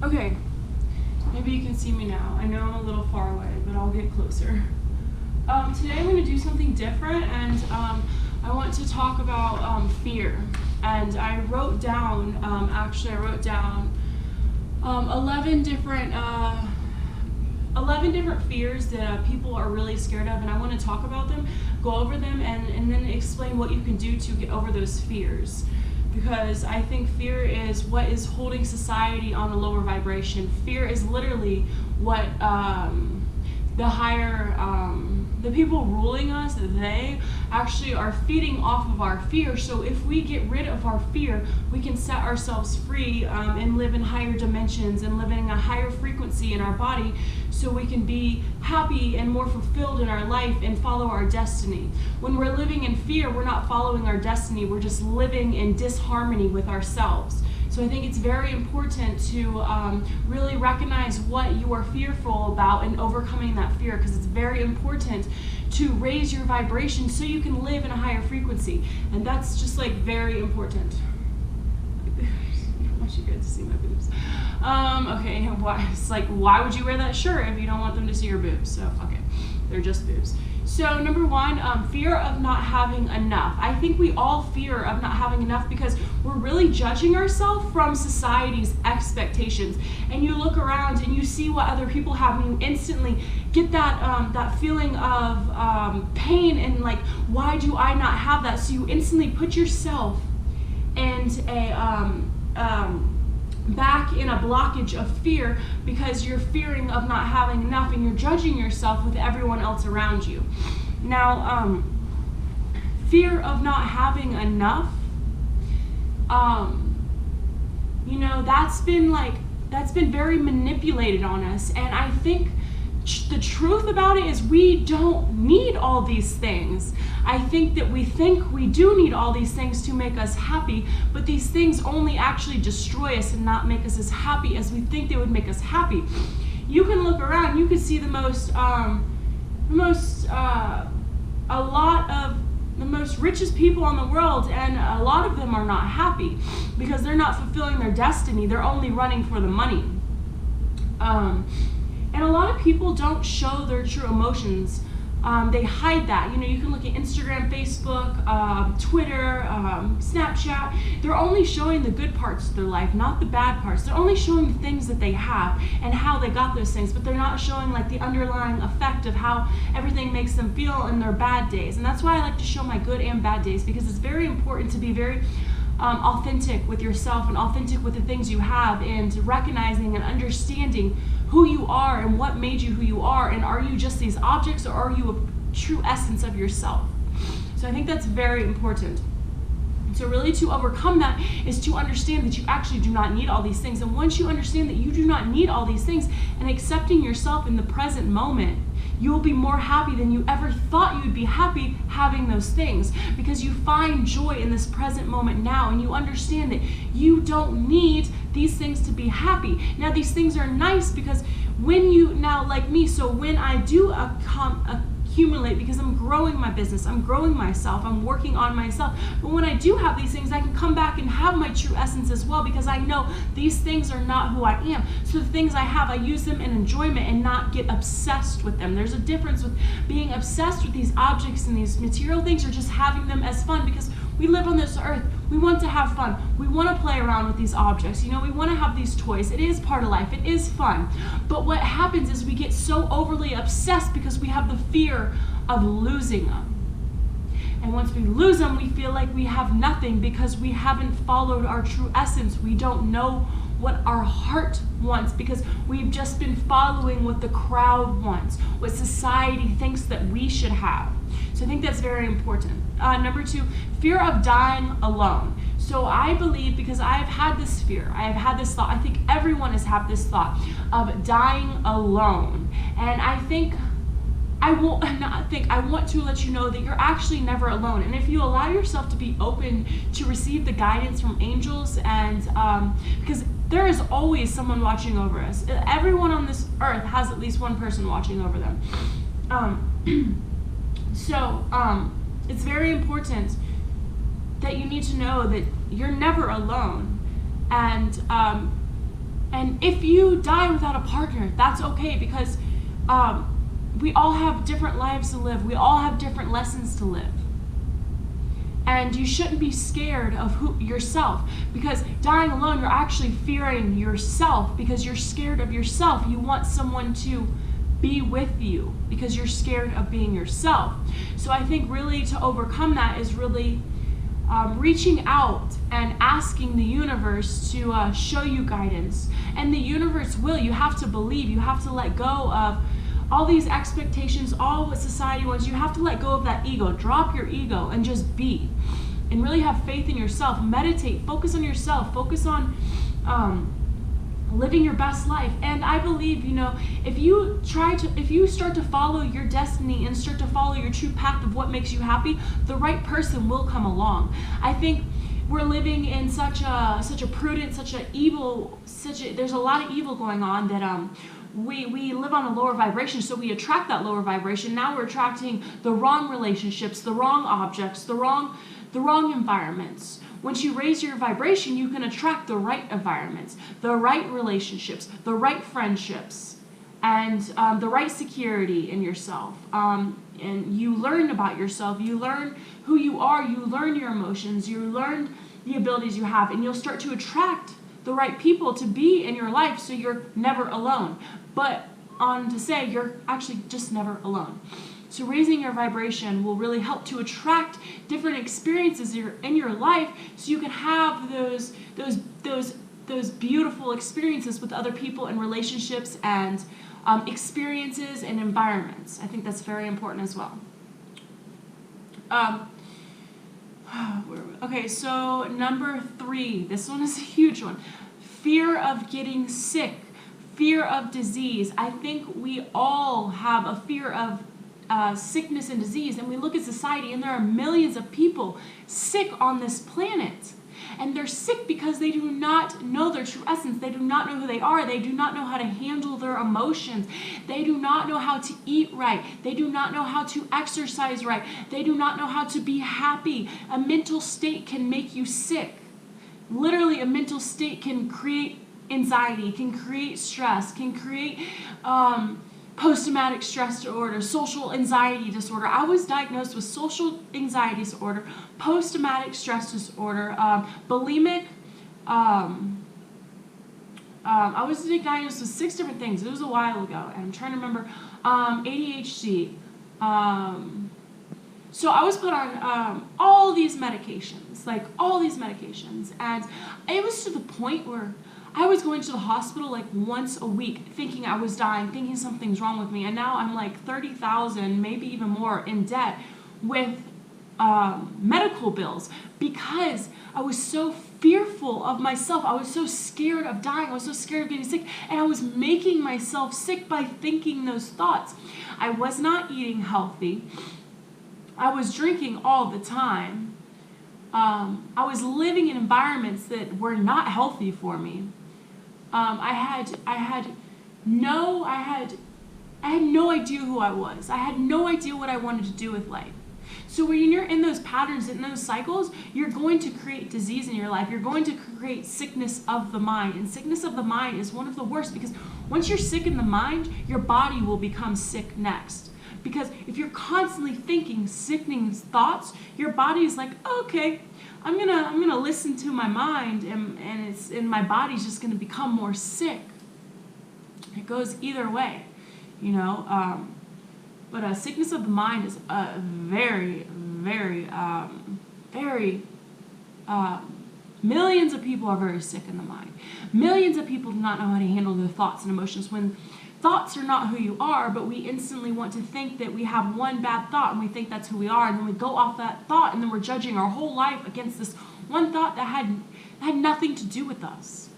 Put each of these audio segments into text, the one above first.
Okay, maybe you can see me now. I know I'm a little far away, but I'll get closer. Today I'm going to do something different, and I want to talk about fear. And I wrote down, 11 different fears that people are really scared of, and I want to talk about them, go over them, and then explain what you can do to get over those fears. Because I think fear is what is holding society on a lower vibration. Fear is literally what the people ruling us, they actually are feeding off of our fear. So if we get rid of our fear, we can set ourselves free and live in higher dimensions and live in a higher frequency in our body, so we can be happy and more fulfilled in our life and follow our destiny. When we're living in fear, we're not following our destiny, we're just living in disharmony with ourselves. So I think it's very important to really recognize what you are fearful about and overcoming that fear, because it's very important to raise your vibration so you can live in a higher frequency. And that's just like very important. I don't want you guys to see my boobs. Okay, it's like, why would you wear that shirt if you don't want them to see your boobs? So, okay, they're just boobs. So number one, fear of not having enough. I think we all fear of not having enough because we're really judging ourselves from society's expectations. And you look around and you see what other people have, and you instantly get that feeling of pain and like, why do I not have that? So you instantly put yourself in back in a blockage of fear because you're fearing of not having enough, and you're judging yourself with everyone else around you. Now, fear of not having enough, that's been very manipulated on us. And I think the truth about it is we don't need all these things. I think that we think we do need all these things to make us happy, but these things only actually destroy us and not make us as happy as we think they would make us happy. You can look around, you can see the most richest people in the world, and a lot of them are not happy because they're not fulfilling their destiny. They're only running for the money. And a lot of people don't show their true emotions. They hide that. You can look at Instagram, Facebook, Twitter, Snapchat. They're only showing the good parts of their life, not the bad parts. They're only showing the things that they have and how they got those things, but they're not showing like the underlying effect of how everything makes them feel in their bad days. And that's why I like to show my good and bad days, because it's very important to be very authentic with yourself and authentic with the things you have, and recognizing and understanding who you are and what made you who you are, and are you just these objects, or are you a true essence of yourself? So I think that's very important. So really, to overcome that is to understand that you actually do not need all these things. And once you understand that you do not need all these things, and accepting yourself in the present moment, you will be more happy than you ever thought you'd be happy having those things, because you find joy in this present moment now, and you understand that you don't need these things to be happy. Now, these things are nice because when you, now like me, so when I do accumulate, because I'm growing my business, I'm growing myself, I'm working on myself, but when I do have these things, I can come back and have my true essence as well, because I know these things are not who I am. So the things I have, I use them in enjoyment and not get obsessed with them. There's a difference with being obsessed with these objects and these material things, or just having them as fun, because we live on this earth. We want to have fun. We want to play around with these objects. We want to have these toys. It is part of life. It is fun. But what happens is we get so overly obsessed because we have the fear of losing them. And once we lose them, we feel like we have nothing because we haven't followed our true essence. We don't know what our heart wants because we've just been following what the crowd wants, what society thinks that we should have. So I think that's very important. Number two, fear of dying alone. So I believe, because I've had this fear, I have had this thought, I think everyone has had this thought of dying alone. And I want to let you know that you're actually never alone. And if you allow yourself to be open to receive the guidance from angels, and because there is always someone watching over us. Everyone on this earth has at least one person watching over them. It's very important that you need to know that you're never alone. And And if you die without a partner, that's okay, because we all have different lives to live. We all have different lessons to live. And you shouldn't be scared of yourself, because dying alone, you're actually fearing yourself, because you're scared of yourself. You want someone to be with you because you're scared of being yourself. So I think really to overcome that is really reaching out and asking the universe to show you guidance. And the universe will. You have to believe. You have to let go of all these expectations, all what society wants. You have to let go of that ego. Drop your ego and just be. And really have faith in yourself. Meditate. Focus on yourself. Focus on living your best life. And I believe, if you start to follow your destiny and start to follow your true path of what makes you happy, the right person will come along. I think we're living in such a prudent, there's a lot of evil going on that we live on a lower vibration, so we attract that lower vibration. Now we're attracting the wrong relationships, the wrong objects, the wrong environments. Once you raise your vibration, you can attract the right environments, the right relationships, the right friendships, and the right security in yourself. And you learn about yourself, you learn who you are, you learn your emotions, you learn the abilities you have, and you'll start to attract the right people to be in your life, so you're never alone. But on to say, you're actually just never alone. So raising your vibration will really help to attract different experiences in your life, so you can have those beautiful experiences with other people and relationships and experiences and environments. I think that's very important as well. Okay, so number 3, this one is a huge one. Fear of getting sick, fear of disease. I think we all have a fear of sickness and disease, and we look at society, and there are millions of people sick on this planet, and they're sick because they do not know their true essence. They do not know who they are. They do not know how to handle their emotions. They do not know how to eat right. They do not know how to exercise right. They do not know how to be happy. A mental state can make you sick. Literally, a mental state can create anxiety, can create stress, can create post-traumatic stress disorder, social anxiety disorder. I was diagnosed with social anxiety disorder, post-traumatic stress disorder, bulimic. I was diagnosed with 6 different things. It was a while ago, and I'm trying to remember. ADHD. So I was put on all these medications, and it was to the point where I was going to the hospital like once a week, thinking I was dying, thinking something's wrong with me, and now I'm like $30,000, maybe even more, in debt with medical bills, because I was so fearful of myself. I was so scared of dying. I was so scared of getting sick, and I was making myself sick by thinking those thoughts. I was not eating healthy. I was drinking all the time. I was living in environments that were not healthy for me. I had no idea who I was. I had no idea what I wanted to do with life. So when you're in those patterns, in those cycles, you're going to create disease in your life. You're going to create sickness of the mind. And sickness of the mind is one of the worst, because once you're sick in the mind, your body will become sick next. Because if you're constantly thinking sickening thoughts, your body is like, okay, I'm gonna listen to my mind, and my body's just gonna become more sick. It goes either way, But sickness of the mind is a very, very, millions of people are very sick in the mind. Millions of people do not know how to handle their thoughts and emotions. When thoughts are not who you are, but we instantly want to think that we have one bad thought, and we think that's who we are, and then we go off that thought, and then we're judging our whole life against this one thought that had nothing to do with us.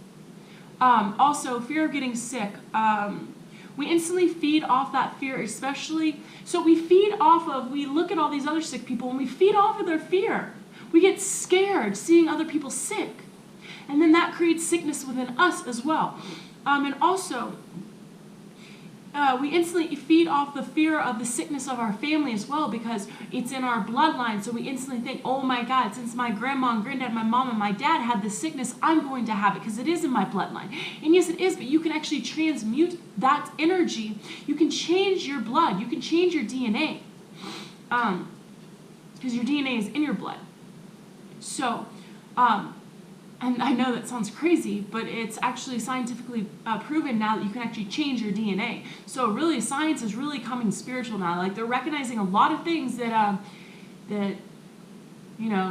Also, fear of getting sick. We instantly feed off that fear, especially, so we look at all these other sick people, and we feed off of their fear. We get scared seeing other people sick, and then that creates sickness within us as well. And also, We instantly feed off the fear of the sickness of our family as well, because it's in our bloodline. So we instantly think, oh my God, since my grandma and granddad, my mom and my dad had this sickness, I'm going to have it because it is in my bloodline. And yes, it is, but you can actually transmute that energy. You can change your blood. You can change your DNA, because your DNA is in your blood. So, and I know that sounds crazy, but it's actually scientifically proven now that you can actually change your DNA. So really, science is really coming spiritual now. Like, they're recognizing a lot of things that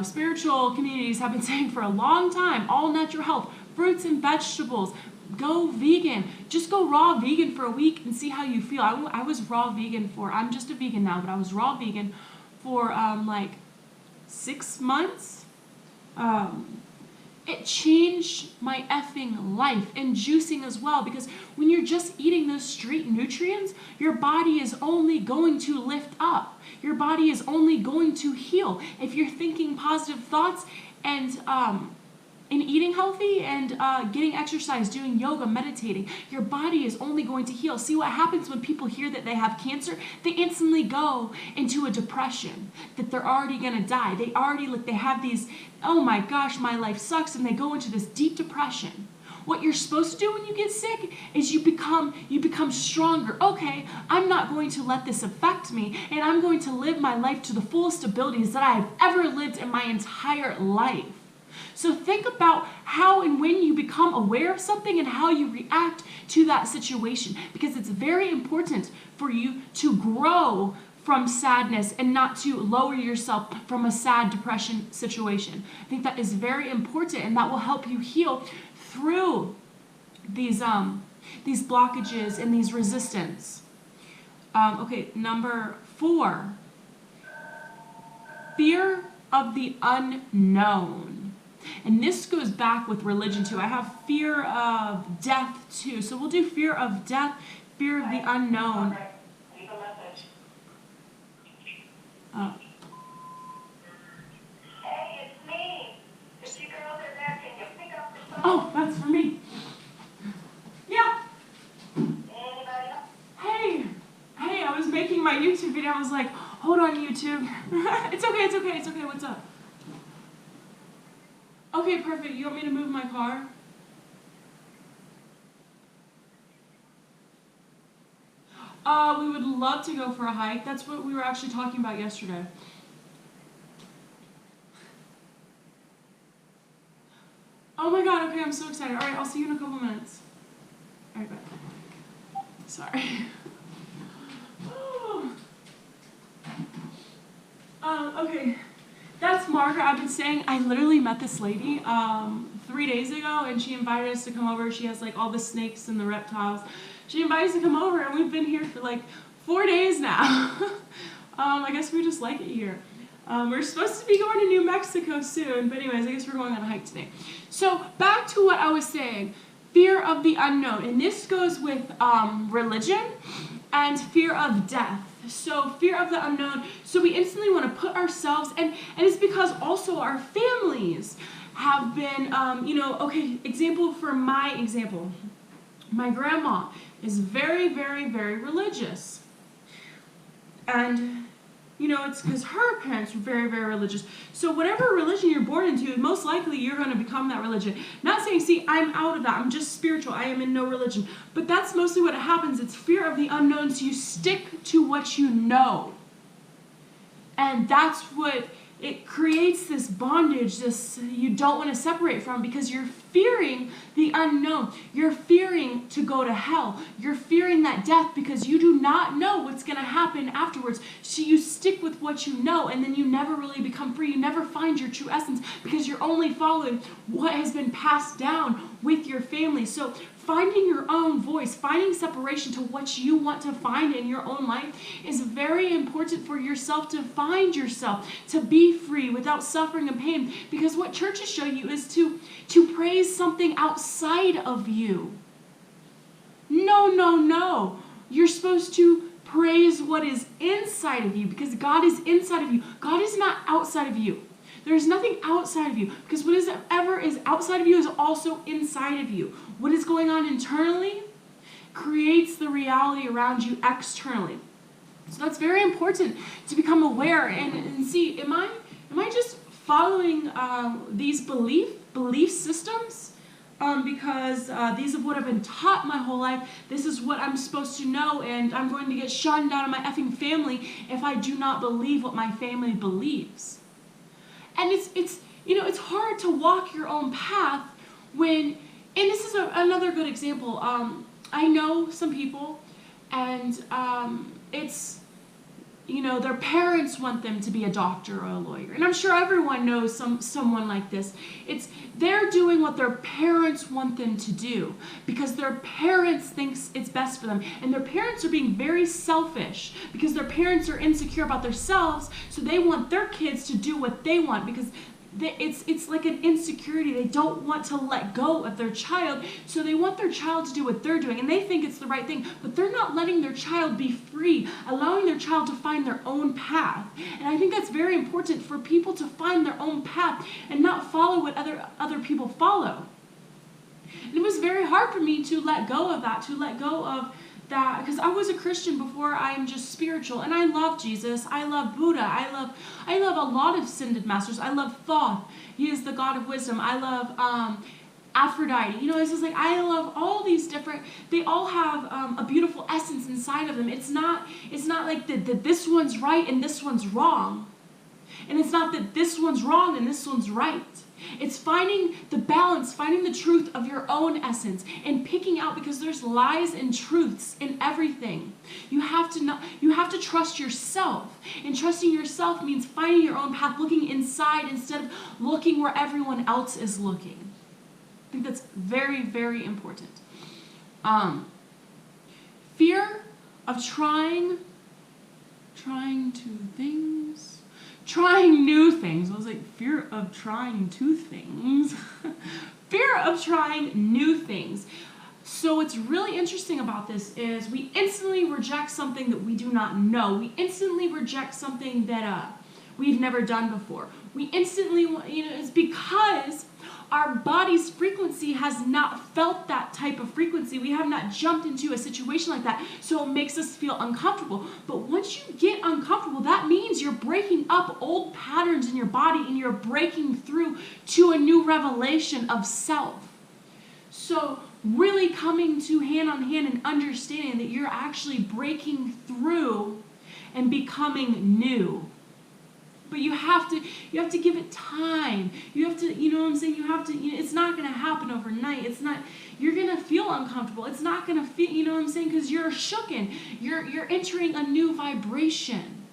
spiritual communities have been saying for a long time. All natural health, fruits and vegetables. Go vegan. Just go raw vegan for a week and see how you feel. I was raw vegan I'm just a vegan now, but I was raw vegan for like 6 months. It changed my effing life, and juicing as well, because when you're just eating those straight nutrients, your body is only going to lift up. Your body is only going to heal. If you're thinking positive thoughts and eating healthy and getting exercise, doing yoga, meditating, your body is only going to heal. See what happens when people hear that they have cancer? They instantly go into a depression, that they're already going to die. They have these, oh my gosh, my life sucks, and they go into this deep depression. What you're supposed to do when you get sick is you become stronger. Okay, I'm not going to let this affect me, and I'm going to live my life to the fullest abilities that I have ever lived in my entire life. So think about how and when you become aware of something and how you react to that situation, because it's very important for you to grow from sadness and not to lower yourself from a sad depression situation. I think that is very important, and that will help you heal through these blockages and these resistance. Okay, number 4, fear of the unknown. And this goes back with religion too. I have fear of death too. So we'll do fear of death, fear of the unknown. Leave a message. Hey, it's me. If you girls are there, can you pick up the phone? Oh, that's for me. Yeah. Anybody else? Hey, I was making my YouTube video. I was like, hold on, YouTube. It's okay. What's up? Okay, perfect. You want me to move my car? We would love to go for a hike. That's what we were actually talking about yesterday. Oh my God, okay, I'm so excited. All right, I'll see you in a couple minutes. All right, bye. Sorry. Okay. That's Margaret. I've been saying, I literally met this lady 3 days ago, and she invited us to come over. She has like all the snakes and the reptiles. She invited us to come over, and we've been here for like 4 days now. I guess we just like it here. We're supposed to be going to New Mexico soon, but anyways, I guess we're going on a hike today. So back to what I was saying, fear of the unknown. And this goes with religion and fear of death. So fear of the unknown. So we instantly want to put ourselves, and it's because also our families have been, okay, example for my example. My grandma is very, very, very religious. And, it's because her parents were very, very religious. So whatever religion you're born into, most likely you're going to become that religion. Not saying, see, I'm out of that. I'm just spiritual. I am in no religion. But that's mostly what happens. It's fear of the unknown. So you stick to what you know. And that's what it creates, this bondage, this you don't want to separate from, because you're fearing the unknown. You're fearing to go to hell. You're fearing that death because you do not know what's going to happen afterwards. So you stick with what you know, and then you never really become free. You never find your true essence because you're only following what has been passed down with your family. So finding your own voice, finding separation to what you want to find in your own life is very important for yourself, to find yourself, to be free without suffering and pain. Because what churches show you is to praise something outside of you. No. You're supposed to praise what is inside of you, because God is inside of you. God is not outside of you. There's nothing outside of you, because whatever is outside of you is also inside of you. What is going on internally creates the reality around you externally. So that's very important to become aware and see, am I just following these belief systems because these are what I've been taught my whole life. This is what I'm supposed to know, and I'm going to get shunned out of my effing family if I do not believe what my family believes. And it's hard to walk your own path when, and this is another good example. I know some people, and it's, their parents want them to be a doctor or a lawyer. And I'm sure everyone knows someone like this. They're doing what their parents want them to do because their parents think it's best for them. And their parents are being very selfish because their parents are insecure about themselves, so they want their kids to do what they want because it's like an insecurity. They don't want to let go of their child, so they want their child to do what they're doing, and they think it's the right thing, but they're not letting their child be free, allowing their child to find their own path. And I think that's very important for people to find their own path and not follow what other people follow. And it was very hard for me to let go of that, that, because I was a Christian before I'm just spiritual, and I love Jesus, I love Buddha, I love a lot of ascended masters. I love Thoth, he is the god of wisdom. I love Aphrodite, it's just like, I love all these different, they all have a beautiful essence inside of them. It's not like that this one's right and this one's wrong, and it's not that this one's wrong and this one's right. It's finding the balance, finding the truth of your own essence, and picking out, because there's lies and truths in everything. You have to trust yourself, and trusting yourself means finding your own path, looking inside instead of looking where everyone else is looking. I think that's very, very important. Fear of trying new things. I was like, fear of trying two things. Fear of trying new things. So what's really interesting about this is we instantly reject something that we do not know. We instantly reject something that we've never done before. We instantly, it's because our body's frequency has not felt that type of frequency. We have not jumped into a situation like that, so it makes us feel uncomfortable. But once you get uncomfortable, that means you're breaking up old patterns in your body, and you're breaking through to a new revelation of self. So really coming to hand on hand and understanding that you're actually breaking through and becoming new. But you have to give it time. You have to, it's not going to happen overnight. You're going to feel uncomfortable. It's not going to feel, because you're shooken. You're entering a new vibration.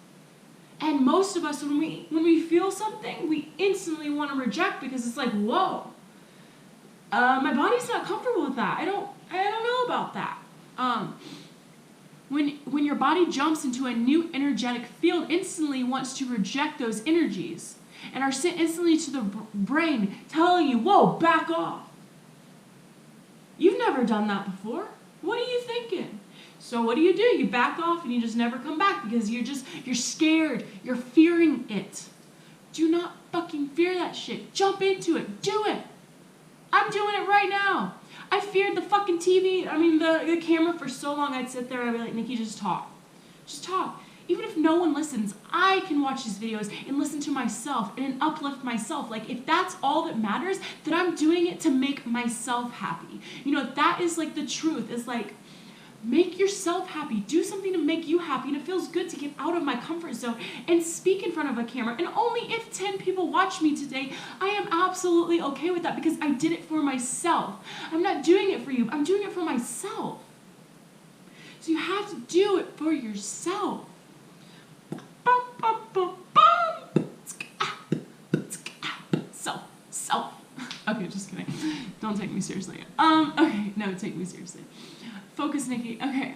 And most of us, when we feel something, we instantly want to reject, because it's like, whoa, my body's not comfortable with that. I don't know about that. When your body jumps into a new energetic field, instantly wants to reject those energies, and are sent instantly to the brain telling you, whoa, back off. You've never done that before. What are you thinking? So what do? You back off, and you just never come back because you're scared. You're fearing it. Do not fucking fear that shit. Jump into it. Do it. I'm doing it right now. I feared the fucking TV, the camera for so long. I'd sit there and I'd be like, Nikki, just talk. Just talk. Even if no one listens, I can watch these videos and listen to myself and uplift myself. Like, if that's all that matters, then I'm doing it to make myself happy. That is like the truth. Is like, make yourself happy. Do something to make you happy. And it feels good to get out of my comfort zone and speak in front of a camera. And only if 10 people watch me today, I am absolutely okay with that, because I did it for myself. I'm not doing it for you. I'm doing it for myself. So you have to do it for yourself. Self. Okay, just kidding. Don't take me seriously. Okay, no, take me seriously. Focus, Nikki. Okay.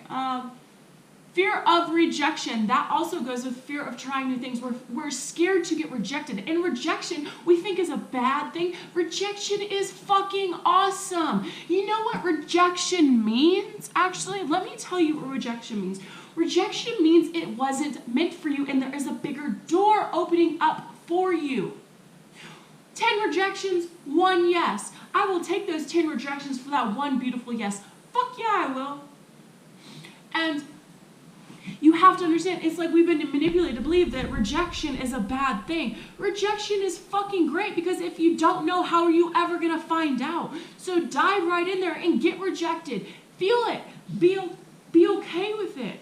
Fear of rejection. That also goes with fear of trying new things. We're scared to get rejected. And rejection, we think, is a bad thing. Rejection is fucking awesome. You know what rejection means? Actually, let me tell you what rejection means. Rejection means it wasn't meant for you, and there is a bigger door opening up for you. 10 rejections, 1 yes. I will take those 10 rejections for that one beautiful yes. Fuck yeah, I will. And you have to understand, it's like we've been manipulated to believe that rejection is a bad thing. Rejection is fucking great, because if you don't know, how are you ever gonna find out? So dive right in there and get rejected. Feel it. Be okay with it.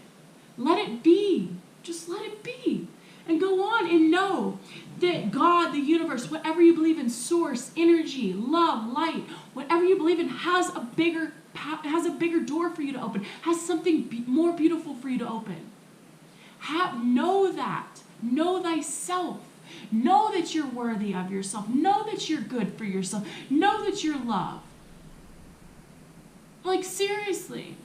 Let it be. Just let it be. And go on and know that God, the universe, whatever you believe in, source, energy, love, light, whatever you believe in, has a bigger door for you to open, has something more beautiful for you to open. Know that. Know thyself. Know that you're worthy of yourself. Know that you're good for yourself. Know that you're loved. Like, seriously.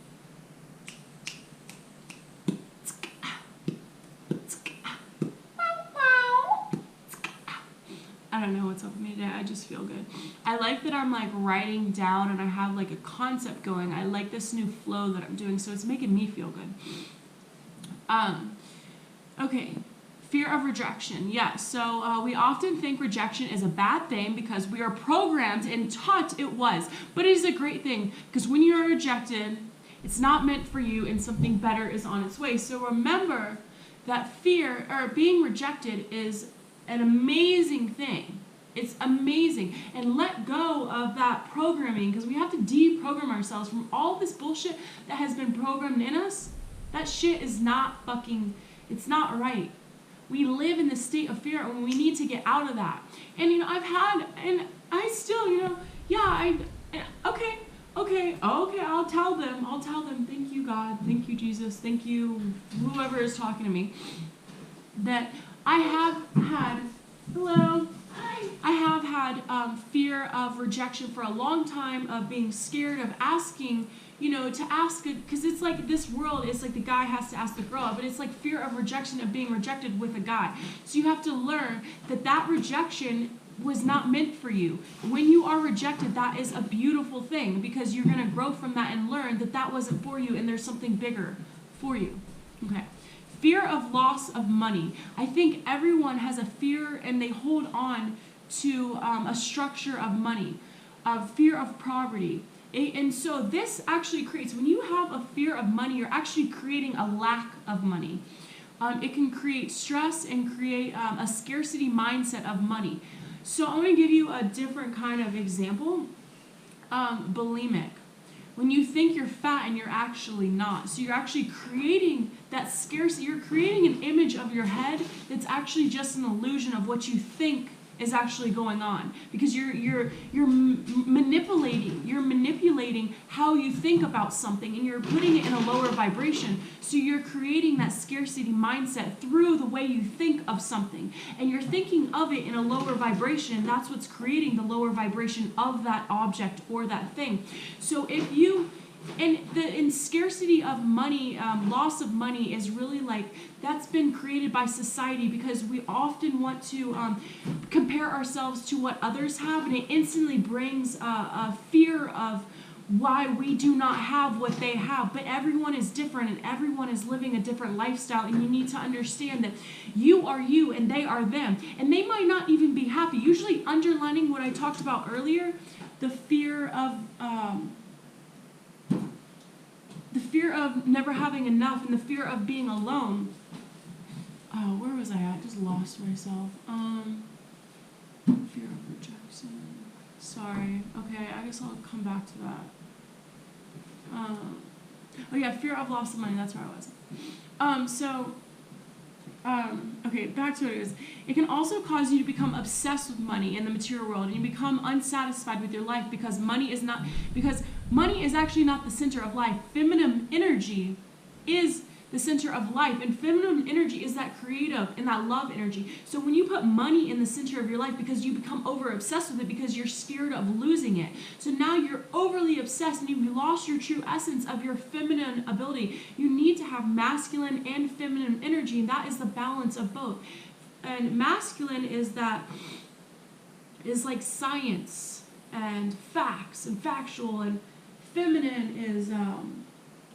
I don't know what's up with me today. I just feel good. I like that I'm like writing down and I have like a concept going. I like this new flow that I'm doing, so it's making me feel good. Okay. Fear of rejection. Yes. So we often think rejection is a bad thing because we are programmed and taught it was. But it is a great thing, because when you are rejected, it's not meant for you and something better is on its way. So remember that fear or being rejected is an amazing thing. It's amazing. And let go of that programming, because we have to deprogram ourselves from all this bullshit that has been programmed in us. That shit is not fucking, it's not right. We live in the state of fear and we need to get out of that. And, you know, I still, you know, okay, I'll tell them, thank you, God, thank you, Jesus, thank you, whoever is talking to me, that I have had, fear of rejection for a long time, of being scared of asking, you know, to ask it, because it's like this world, it's like the guy has to ask the girl, but it's like fear of rejection, of being rejected with a guy. So you have to learn that rejection was not meant for you. When you are rejected, that is a beautiful thing, because you're going to grow from that and learn that wasn't for you and there's something bigger for you. Okay. Fear of loss of money. I think everyone has a fear and they hold on to a structure of money, of fear of poverty. And so this actually creates, when you have a fear of money, you're actually creating a lack of money. It can create stress and create a scarcity mindset of money. So I'm going to give you a different kind of example. Bulimic. When you think you're fat and you're actually not. So you're actually creating that scarcity. You're creating an image of your head that's actually just an illusion of what you think is actually going on, because you're manipulating how you think about something, and you're putting it in a lower vibration. So you're creating that scarcity mindset through the way you think of something, and you're thinking of it in a lower vibration, and that's what's creating the lower vibration of that object or that thing. So if you in scarcity of money, loss of money is really like, that's been created by society, because we often want to compare ourselves to what others have, and it instantly brings a fear of why we do not have what they have. But everyone is different and everyone is living a different lifestyle, and you need to understand that you are you and they are them, and they might not even be happy. Usually underlining what I talked about earlier, the fear of never having enough and the fear of being alone. Oh, where was I at? I just lost myself. Fear of rejection. Sorry. Okay, I guess I'll come back to that. Oh yeah, fear of loss of money. That's where I was. Okay, back to what it is. It can also cause you to become obsessed with money in the material world, and you become unsatisfied with your life because money is actually not the center of life. Feminine energy is the center of life, and feminine energy is that creative and that love energy. So when you put money in the center of your life, because you become over obsessed with it because you're scared of losing it, so now you're overly obsessed and you've lost your true essence of your feminine ability. You need to have masculine and feminine energy, and that is the balance of both. And masculine is like science and facts and factual, and feminine is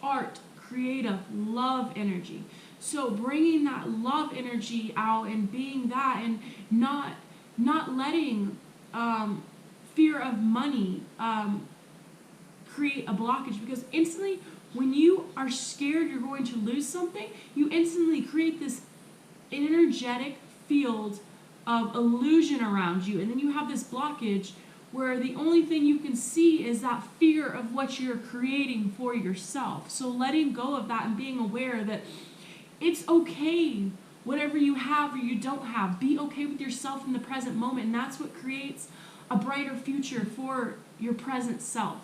art, creative, love energy. So bringing that love energy out and being that, and not letting fear of money create a blockage, because instantly When you are scared you're going to lose something, you instantly create this energetic field of illusion around you, and then you have this blockage where the only thing you can see is that fear of what you're creating for yourself. So letting go of that and being aware that it's okay, whatever you have or you don't have. Be okay with yourself in the present moment, and that's what creates a brighter future for your present self.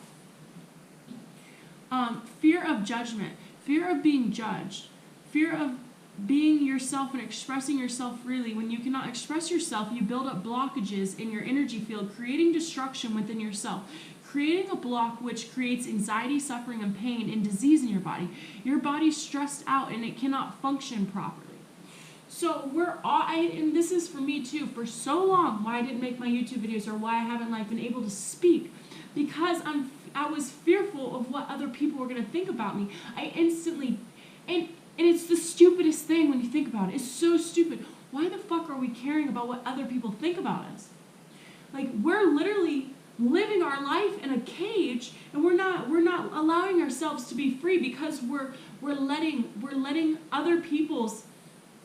Fear of judgment, fear of being judged, fear of being yourself and expressing yourself freely. When you cannot express yourself, you build up blockages in your energy field, creating destruction within yourself, creating a block which creates anxiety, suffering, and pain and disease in your body. Your body's stressed out and it cannot function properly. So and this is for me too, for so long, why I didn't make my YouTube videos or why I haven't been able to speak, because I was fearful of what other people were going to think about me. I instantly, and it's the stupidest thing when you think about it. It's so stupid. Why the fuck are we caring about what other people think about us? We're literally living our life in a cage, and we're not allowing ourselves to be free because we're letting other people's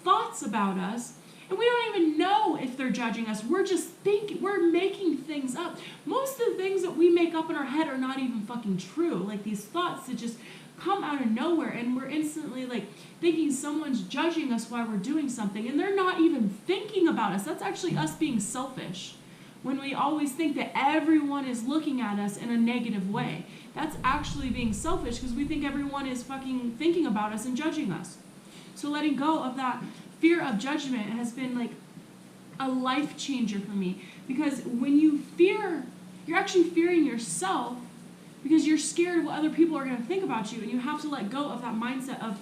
thoughts about us, and we don't even know if they're judging us. We're just thinking, we're making things up. Most of the things that we make up in our head are not even fucking true. These thoughts that just come out of nowhere, and we're instantly thinking someone's judging us while we're doing something, and they're not even thinking about us. That's actually us being selfish. When we always think that everyone is looking at us in a negative way, that's actually being selfish, because we think everyone is fucking thinking about us and judging us. So letting go of that fear of judgment has been a life changer for me, because when you fear, you're actually fearing yourself, because you're scared of what other people are going to think about you, and you have to let go of that mindset of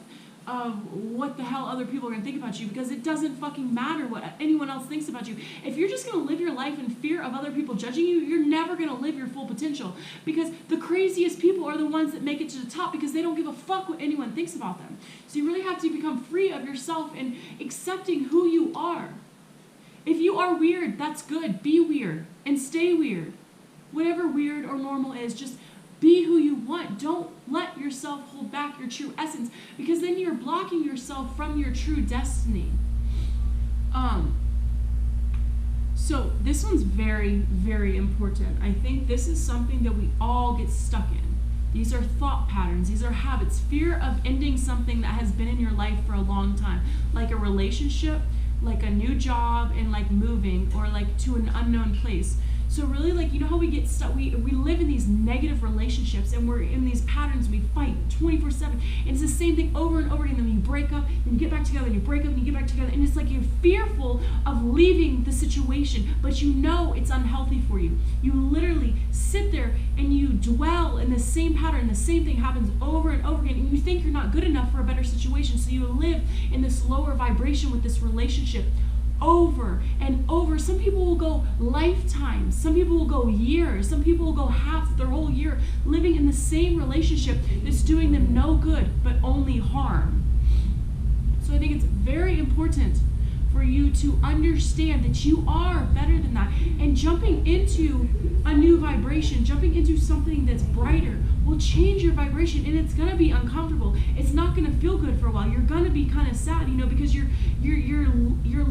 what the hell other people are going to think about you, because it doesn't fucking matter what anyone else thinks about you. If you're just going to live your life in fear of other people judging you, you're never going to live your full potential, because the craziest people are the ones that make it to the top, because they don't give a fuck what anyone thinks about them. So you really have to become free of yourself and accepting who you are. If you are weird, that's good. Be weird and stay weird. Whatever weird or normal is, just be who you want. Don't let yourself hold back your true essence, because then you're blocking yourself from your true destiny. So this one's very, very important. I think this is something that we all get stuck in. These are thought patterns. These are habits. Fear of ending something that has been in your life for a long time, like a relationship, like a new job, and moving, or to an unknown place. So really, you know how we get stuck, we live in these negative relationships, and we're in these patterns, we fight 24/7, and it's the same thing over and over again. Then you break up, and you get back together, and you break up, and you get back together, and it's you're fearful of leaving the situation, but you know it's unhealthy for you. You literally sit there and you dwell in the same pattern. The same thing happens over and over again, and you think you're not good enough for a better situation, so you live in this lower vibration with this relationship over and over. Some people will go lifetimes, some people will go years, some people will go half their whole year living in the same relationship that's doing them no good but only harm. So I think it's very important for you to understand that you are better than that, and jumping into a new vibration, jumping into something that's brighter, will change your vibration, and it's gonna be uncomfortable. It's not gonna feel good for a while. You're gonna be kind of sad, because you're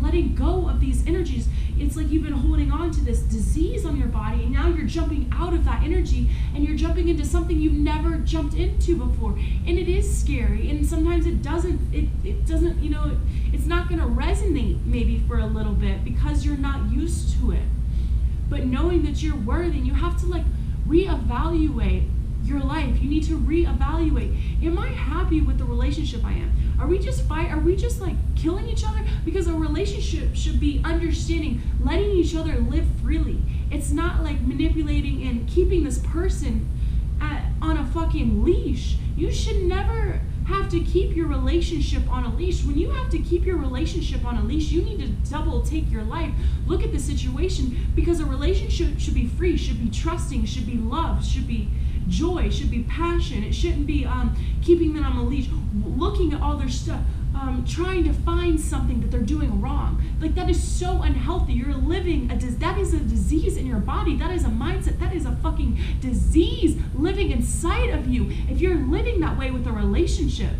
letting go of these energies. It's you've been holding on to this disease on your body, and now you're jumping out of that energy, and you're jumping into something you've never jumped into before, and it is scary. And sometimes it doesn't. It's not gonna resonate maybe for a little bit because you're not used to it. But knowing that you're worthy, and you have to reevaluate your life. You need to reevaluate. Am I happy with the relationship I am? Are we just Are we just killing each other? Because a relationship should be understanding, letting each other live freely. It's not manipulating and keeping this person on a fucking leash. You should never have to keep your relationship on a leash. When you have to keep your relationship on a leash, you need to double take your life. Look at the situation, because a relationship should be free, should be trusting, should be love, should be joy, should be passion. It shouldn't be keeping them on a leash, looking at all their stuff. trying to find something that they're doing wrong. Like, that is so unhealthy. You're living that is a disease in your body. That is a mindset. That is a fucking disease living inside of you. If you're living that way with a relationship,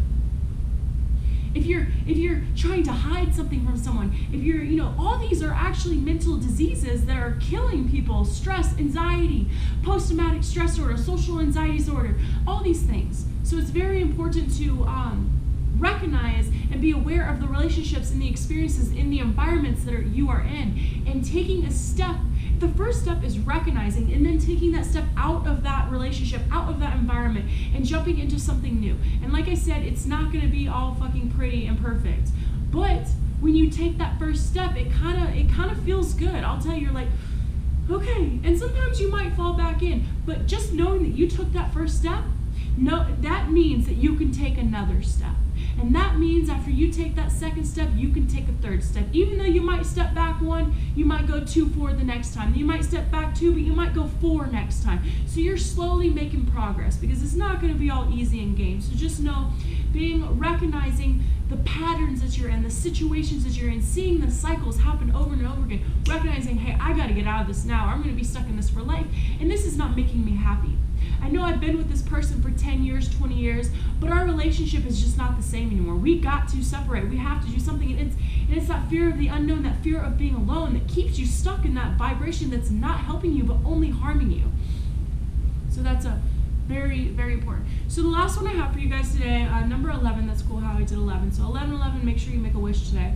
if you're trying to hide something from someone, if you're, all these are actually mental diseases that are killing people. Stress, anxiety, post-traumatic stress disorder, social anxiety disorder, all these things. So it's very important to recognize and be aware of the relationships and the experiences in the environments that you are in, and taking a step. The first step is recognizing, and then taking that step out of that relationship, out of that environment, and jumping into something new. And like I said, it's not going to be all fucking pretty and perfect, but when you take that first step, it kind of feels good. I'll tell you, you're like, okay. And sometimes you might fall back in, but just knowing that you took that first step, that means that you can take another step. And that means after you take that second step, you can take a third step. Even though you might step back 1, you might go 2 forward the next time. You might step back 2, but you might go 4 next time. So you're slowly making progress, because it's not going to be all easy in games. So just know, recognizing the patterns that you're in, the situations that you're in, seeing the cycles happen over and over again, recognizing, hey, I got to get out of this now, or I'm going to be stuck in this for life, and this is not making me happy. I know I've been with this person for 10 years, 20 years, but our relationship is just not the same anymore. We got to separate. We have to do something. And it's that fear of the unknown, that fear of being alone, that keeps you stuck in that vibration that's not helping you, but only harming you. So that's a very, very important. So the last one I have for you guys today, number 11, that's cool how I did 11. So 11, make sure you make a wish today.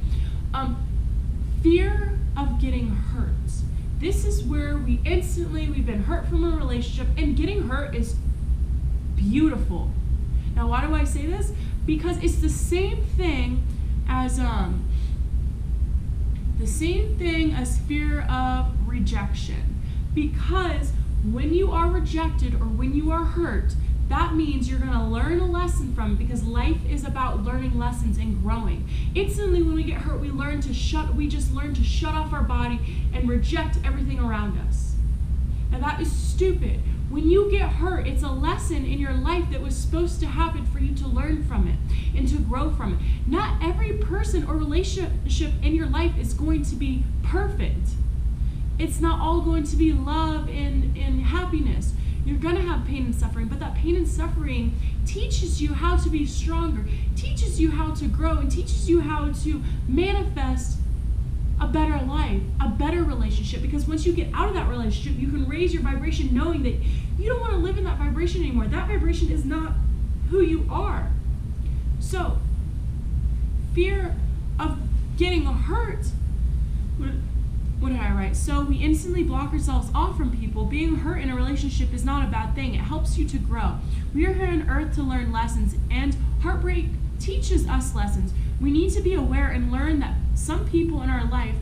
Fear of getting hurt. This is where we've been hurt from a relationship, and getting hurt is beautiful. Now, why do I say this? Because it's the same thing as fear of rejection. Because when you are rejected or when you are hurt, that means you're going to learn a lesson from it, because life is about learning lessons and growing. Instantly when we get hurt, we just learn to shut off our body and reject everything around us. Now that is stupid. When you get hurt, it's a lesson in your life that was supposed to happen for you to learn from it and to grow from it. Not every person or relationship in your life is going to be perfect. It's not all going to be love and happiness. You're going to have pain and suffering, but that pain and suffering teaches you how to be stronger, teaches you how to grow, and teaches you how to manifest a better life, a better relationship. Because once you get out of that relationship, you can raise your vibration knowing that you don't want to live in that vibration anymore. That vibration is not who you are. So, fear of getting hurt. What did I write? So we instantly block ourselves off from people. Being hurt in a relationship is not a bad thing. It helps you to grow. We are here on earth to learn lessons, and heartbreak teaches us lessons. We need to be aware and learn that some people in our life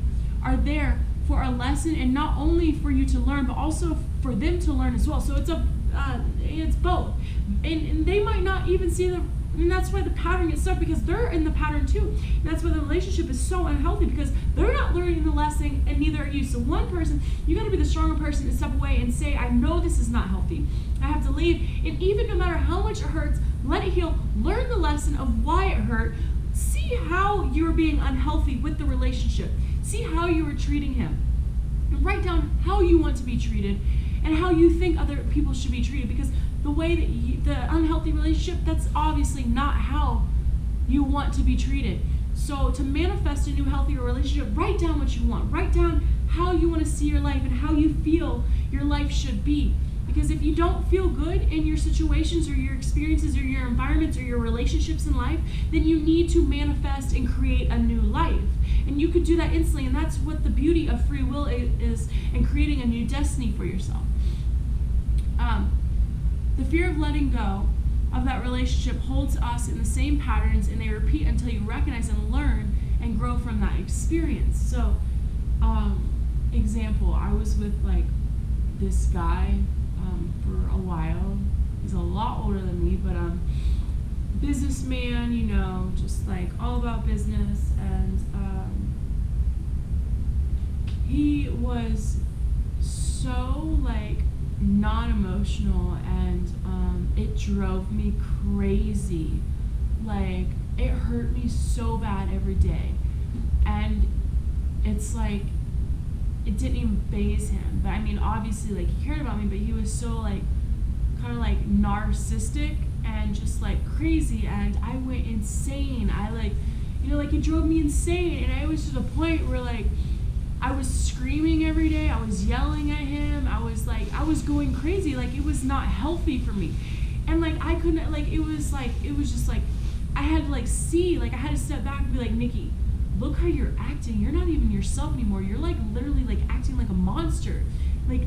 are there for a lesson, and not only for you to learn, but also for them to learn as well. So it's both. And they might not even see and that's why the pattern gets stuck, because they're in the pattern too. And that's why the relationship is so unhealthy, because they're not learning the lesson and neither are you. So one person, you got to be the stronger person and step away and say, I know this is not healthy. I have to leave. And even no matter how much it hurts, let it heal. Learn the lesson of why it hurt. See how you're being unhealthy with the relationship. See how you were treating him. And write down how you want to be treated and how you think other people should be treated, because the way that the unhealthy relationship, that's obviously not how you want to be treated. So to manifest a new healthier relationship, write down what you want. Write down how you want to see your life and how you feel your life should be. Because if you don't feel good in your situations or your experiences or your environments or your relationships in life, then you need to manifest and create a new life. And you could do that instantly, and that's what the beauty of free will is, and creating a new destiny for yourself. The fear of letting go of that relationship holds us in the same patterns, and they repeat until you recognize and learn and grow from that experience. So, example, I was with this guy for a while. He's a lot older than me, but businessman, just all about business, and he was so non-emotional, and it drove me crazy. it hurt me so bad every day. And it's like, it didn't even faze him. But I mean, obviously, like, he cared about me, but he was so, like, kind of like narcissistic and just like crazy, and I went insane. I like, you know, like, it drove me insane, and I was to the point where, like, I was screaming every day, I was yelling at him, I was going crazy. Like, it was not healthy for me. And like, I couldn't, like, it was just like, I had to like see, like, I had to step back and be like, Nikki, look how you're acting. You're not even yourself anymore. You're like literally like acting like a monster. Like,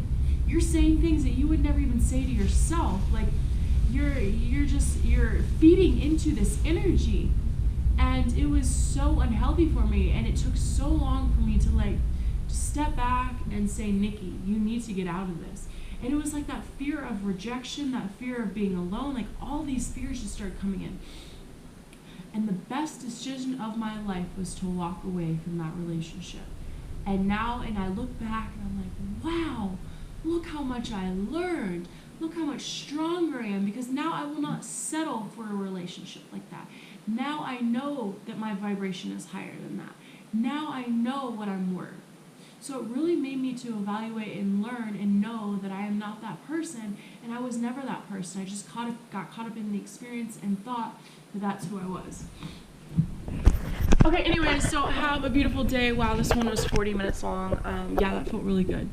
you're saying things that you would never even say to yourself. Like, you're feeding into this energy. And it was so unhealthy for me, and it took so long for me to like step back and say, Nikki, you need to get out of this. And it was like that fear of rejection, that fear of being alone, like all these fears just started coming in. And the best decision of my life was to walk away from that relationship. And I look back and I'm like, wow, look how much I learned. Look how much stronger I am, because now I will not settle for a relationship like that. Now I know that my vibration is higher than that. Now I know what I'm worth. So it really made me to evaluate and learn and know that I am not that person, and I was never that person. I just got caught up in the experience and thought that that's who I was. Okay, anyways, so have a beautiful day. Wow, this one was 40 minutes long. Yeah, that felt really good.